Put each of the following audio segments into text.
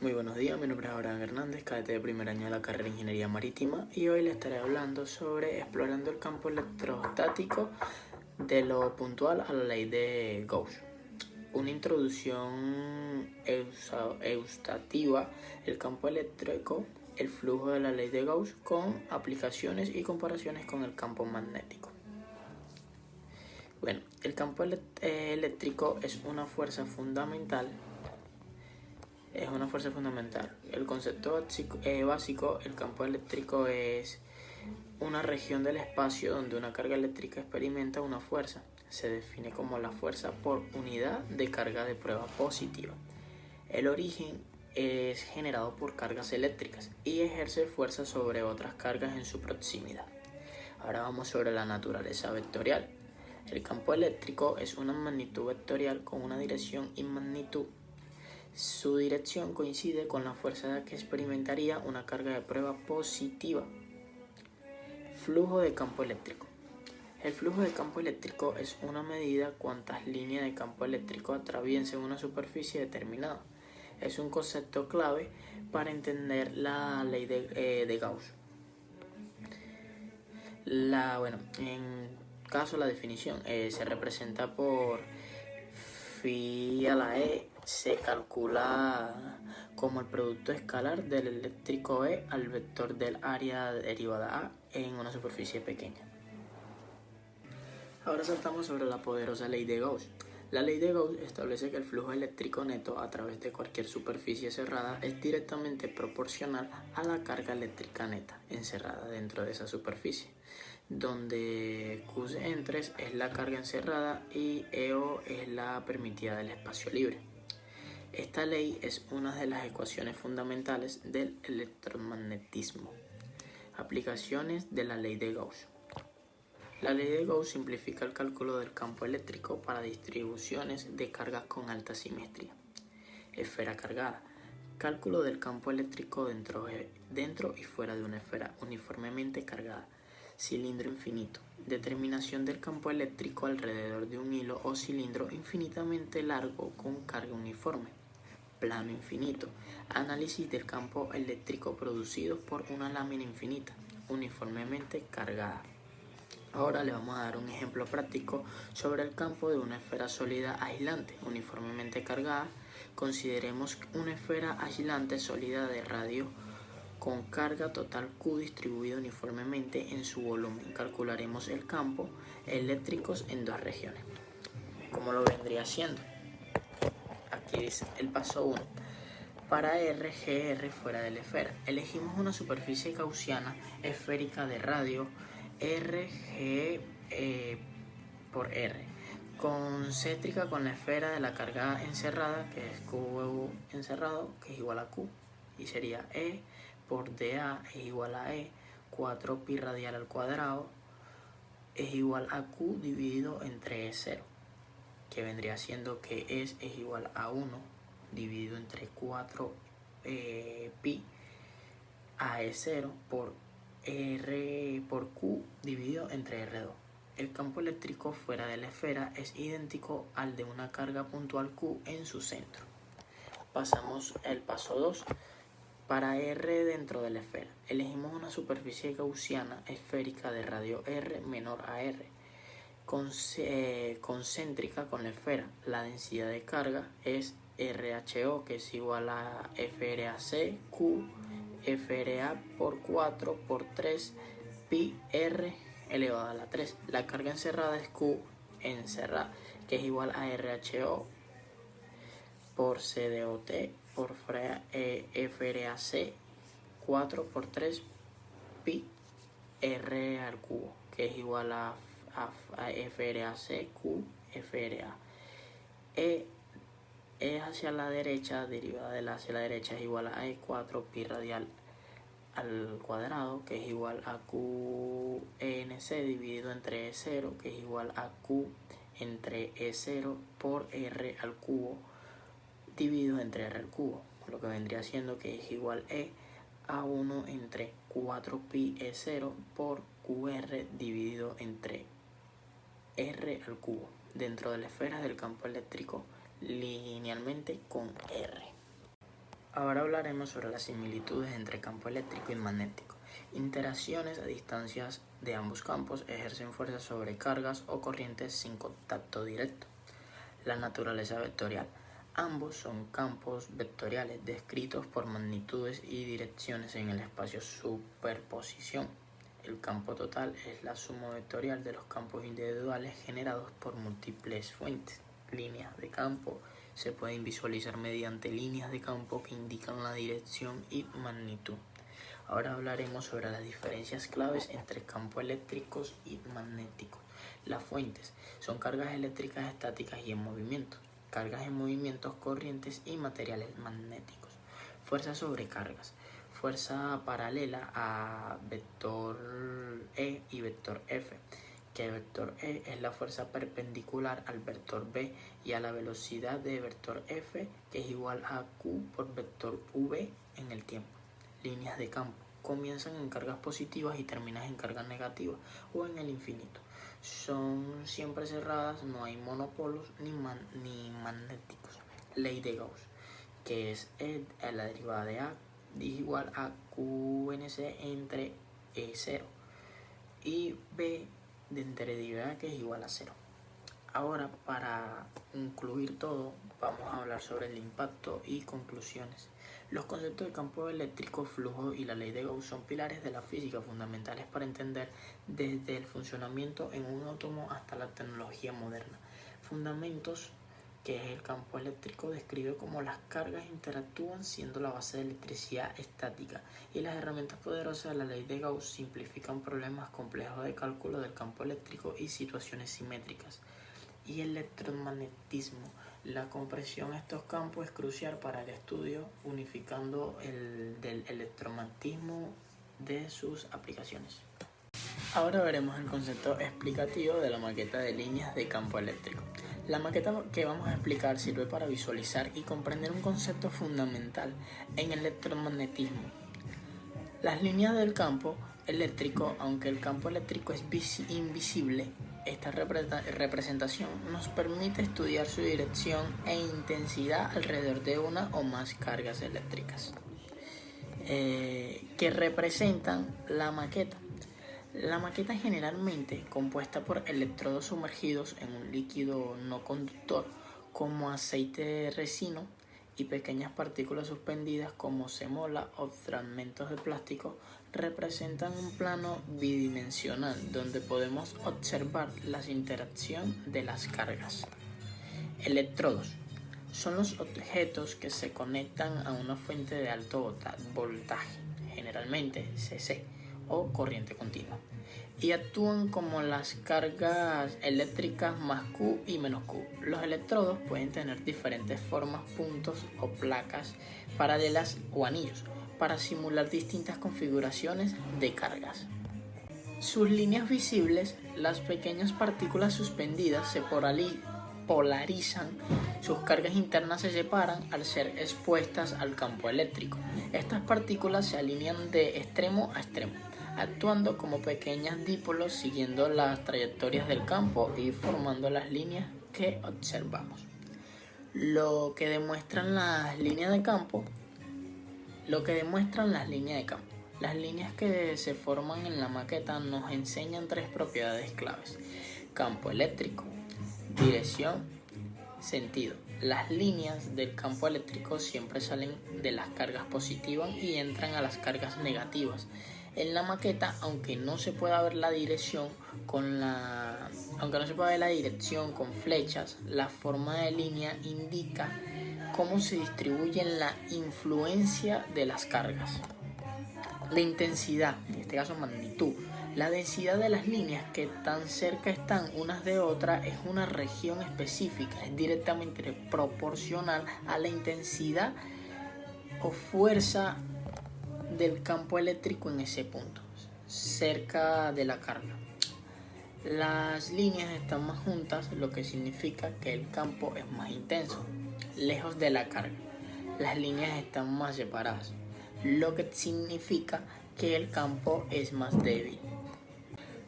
Muy buenos días, mi nombre es Abraham Hernández, cadete de primer año de la carrera de Ingeniería Marítima, y hoy les estaré hablando sobre explorando el campo electrostático de lo puntual a la ley de Gauss. Una introducción exhaustiva, el campo eléctrico, el flujo de la ley de Gauss con aplicaciones y comparaciones con el campo magnético. Bueno, el campo eléctrico es una fuerza fundamental. El concepto básico, el campo eléctrico es una región del espacio donde una carga eléctrica experimenta una fuerza. Se define como la fuerza por unidad de carga de prueba positiva. El origen es generado por cargas eléctricas y ejerce fuerza sobre otras cargas en su proximidad. Ahora vamos sobre la naturaleza vectorial. El campo eléctrico es una magnitud vectorial con una dirección y magnitud. Su dirección coincide con la fuerza que experimentaría una carga de prueba positiva. Flujo de campo eléctrico. El flujo de campo eléctrico es una medida cuántas líneas de campo eléctrico atraviesan una superficie determinada. Es un concepto clave para entender la ley de Gauss. En caso la definición se representa por phi a la e. Se calcula como el producto escalar del eléctrico E al vector del área derivada A en una superficie pequeña. Ahora saltamos sobre la poderosa ley de Gauss. La ley de Gauss establece que el flujo eléctrico neto a través de cualquier superficie cerrada es directamente proporcional a la carga eléctrica neta encerrada dentro de esa superficie, donde Q entres es la carga encerrada y EO es la permitida del espacio libre. Esta ley es una de las ecuaciones fundamentales del electromagnetismo. Aplicaciones de la ley de Gauss. La ley de Gauss simplifica el cálculo del campo eléctrico para distribuciones de cargas con alta simetría. Esfera cargada. Cálculo del campo eléctrico dentro y fuera de una esfera uniformemente cargada. Cilindro infinito. Determinación del campo eléctrico alrededor de un hilo o cilindro infinitamente largo con carga uniforme. Plano infinito. Análisis del campo eléctrico producido por una lámina infinita, uniformemente cargada. Ahora le vamos a dar un ejemplo práctico sobre el campo de una esfera sólida aislante, uniformemente cargada. Consideremos una esfera aislante sólida de radio con carga total Q distribuida uniformemente en su volumen. Calcularemos el campo eléctrico en dos regiones. ¿Cómo lo vendría haciendo? Aquí dice el paso 1. Para RGR fuera de la esfera, elegimos una superficie gaussiana esférica de radio RG por R, concéntrica con la esfera de la carga encerrada, que es Q encerrado, que es igual a Q, y sería E por dA es igual a E, 4pi radial al cuadrado es igual a Q dividido entre E0, que vendría siendo que es igual a 1 dividido entre 4 pi a E0 por R por Q dividido entre R2. El campo eléctrico fuera de la esfera es idéntico al de una carga puntual Q en su centro. Pasamos al paso 2. Para R dentro de la esfera, elegimos una superficie gaussiana esférica de radio R menor a R, concéntrica con la esfera. La densidad de carga es RHO, que es igual a FRAC Q FRA por 4 por 3 pi R elevado a la 3. La carga encerrada es Q encerrada, que es igual a RHO por CDOT por FRAC 4 por 3 pi R al cubo, que es igual a FRAC Q FRA. E hacia la derecha, derivada de la hacia la derecha, es igual a E4 pi radial al cuadrado, que es igual a QNC dividido entre E0, que es igual a Q entre E0 por R al cubo dividido entre R al cubo, lo que vendría siendo que es igual a 1 entre 4 pi E0 por QR dividido entre R al cubo dentro de la esfera del campo eléctrico linealmente con R. Ahora hablaremos sobre las similitudes entre campo eléctrico y magnético. Interacciones a distancias de ambos campos ejercen fuerzas sobre cargas o corrientes sin contacto directo. La naturaleza vectorial. Ambos son campos vectoriales descritos por magnitudes y direcciones en el espacio superposición. El campo total es la suma vectorial de los campos individuales generados por múltiples fuentes. Líneas de campo se pueden visualizar mediante líneas de campo que indican la dirección y magnitud. Ahora hablaremos sobre las diferencias claves entre campos eléctricos y magnéticos. Las fuentes son cargas eléctricas estáticas y en movimiento, cargas en movimientos, corrientes y materiales magnéticos. Fuerzas sobre cargas. Fuerza paralela a vector E y vector F, que vector E es la fuerza perpendicular al vector B y a la velocidad de vector F, que es igual a Q por vector V en el tiempo. Líneas de campo. Comienzan en cargas positivas y terminan en cargas negativas o en el infinito. Son siempre cerradas, no hay monopolos ni magnéticos. Ley de Gauss, que es la derivada de A es igual a QNC entre E0 y B de derivada que es igual a 0. Ahora, para concluir todo, vamos a hablar sobre el impacto y conclusiones. Los conceptos de campo eléctrico, flujo y la ley de Gauss son pilares de la física fundamentales para entender desde el funcionamiento en un átomo hasta la tecnología moderna. Fundamentos, que es el campo eléctrico, describe cómo las cargas interactúan siendo la base de electricidad estática, y las herramientas poderosas de la ley de Gauss simplifican problemas complejos de cálculo del campo eléctrico y situaciones simétricas. Y el electromagnetismo. La comprensión de estos campos es crucial para el estudio, unificando del electromagnetismo de sus aplicaciones. Ahora veremos el concepto explicativo de la maqueta de líneas de campo eléctrico. La maqueta que vamos a explicar sirve para visualizar y comprender un concepto fundamental en el electromagnetismo. Las líneas del campo eléctrico, aunque el campo eléctrico es invisible, esta representación nos permite estudiar su dirección e intensidad alrededor de una o más cargas eléctricas que representan la maqueta. La maqueta es generalmente compuesta por electrodos sumergidos en un líquido no conductor como aceite de resino y pequeñas partículas suspendidas como semola o fragmentos de plástico. Representan un plano bidimensional donde podemos observar la interacción de las cargas. Electrodos son los objetos que se conectan a una fuente de alto voltaje, generalmente CC o corriente continua, y actúan como las cargas eléctricas más Q y menos Q. Los electrodos pueden tener diferentes formas, puntos o placas paralelas o anillos, para simular distintas configuraciones de cargas. Sus líneas visibles, las pequeñas partículas suspendidas, se polarizan, sus cargas internas se separan al ser expuestas al campo eléctrico. Estas partículas se alinean de extremo a extremo, actuando como pequeños dipolos siguiendo las trayectorias del campo y formando las líneas que observamos. Lo que demuestran las líneas de campo. Las líneas que se forman en la maqueta nos enseñan tres propiedades claves: campo eléctrico, dirección, sentido. Las líneas del campo eléctrico siempre salen de las cargas positivas y entran a las cargas negativas. En la maqueta, aunque no se pueda ver la dirección con flechas, la forma de línea indica cómo se distribuye la influencia de las cargas. La intensidad, en este caso magnitud. La densidad de las líneas que tan cerca están unas de otras es una región específica, es directamente proporcional a la intensidad o fuerza del campo eléctrico en ese punto, cerca de la carga. Las líneas están más juntas, lo que significa que el campo es más intenso. Lejos de la carga, las líneas están más separadas, lo que significa que el campo es más débil.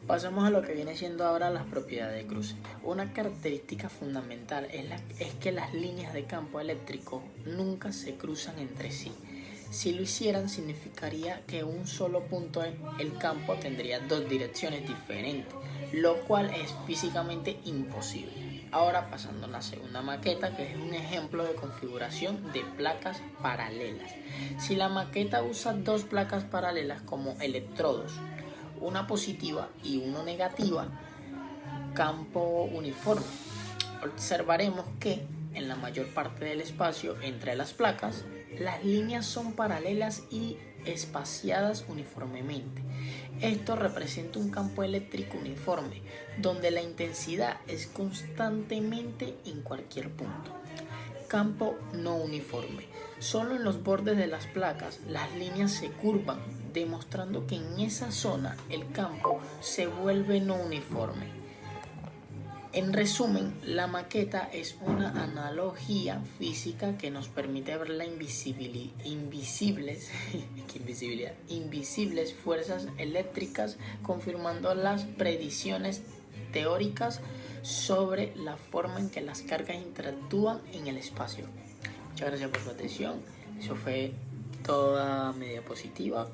Pasamos a lo que viene siendo ahora las propiedades de cruce. Una característica fundamental es que las líneas de campo eléctrico nunca se cruzan entre sí. Si lo hicieran, significaría que un solo punto en el campo tendría dos direcciones diferentes, lo cual es físicamente imposible. Ahora pasando a la segunda maqueta, que es un ejemplo de configuración de placas paralelas. Si la maqueta usa dos placas paralelas como electrodos, una positiva y una negativa, campo uniforme, observaremos que en la mayor parte del espacio entre las placas, las líneas son paralelas y espaciadas uniformemente. Esto representa un campo eléctrico uniforme, donde la intensidad es constantemente en cualquier punto. Campo no uniforme. Solo en los bordes de las placas las líneas se curvan, demostrando que en esa zona el campo se vuelve no uniforme. En resumen, la maqueta es una analogía física que nos permite ver las invisibles fuerzas eléctricas, confirmando las predicciones teóricas sobre la forma en que las cargas interactúan en el espacio. Muchas gracias por su atención. Eso fue toda mi diapositiva.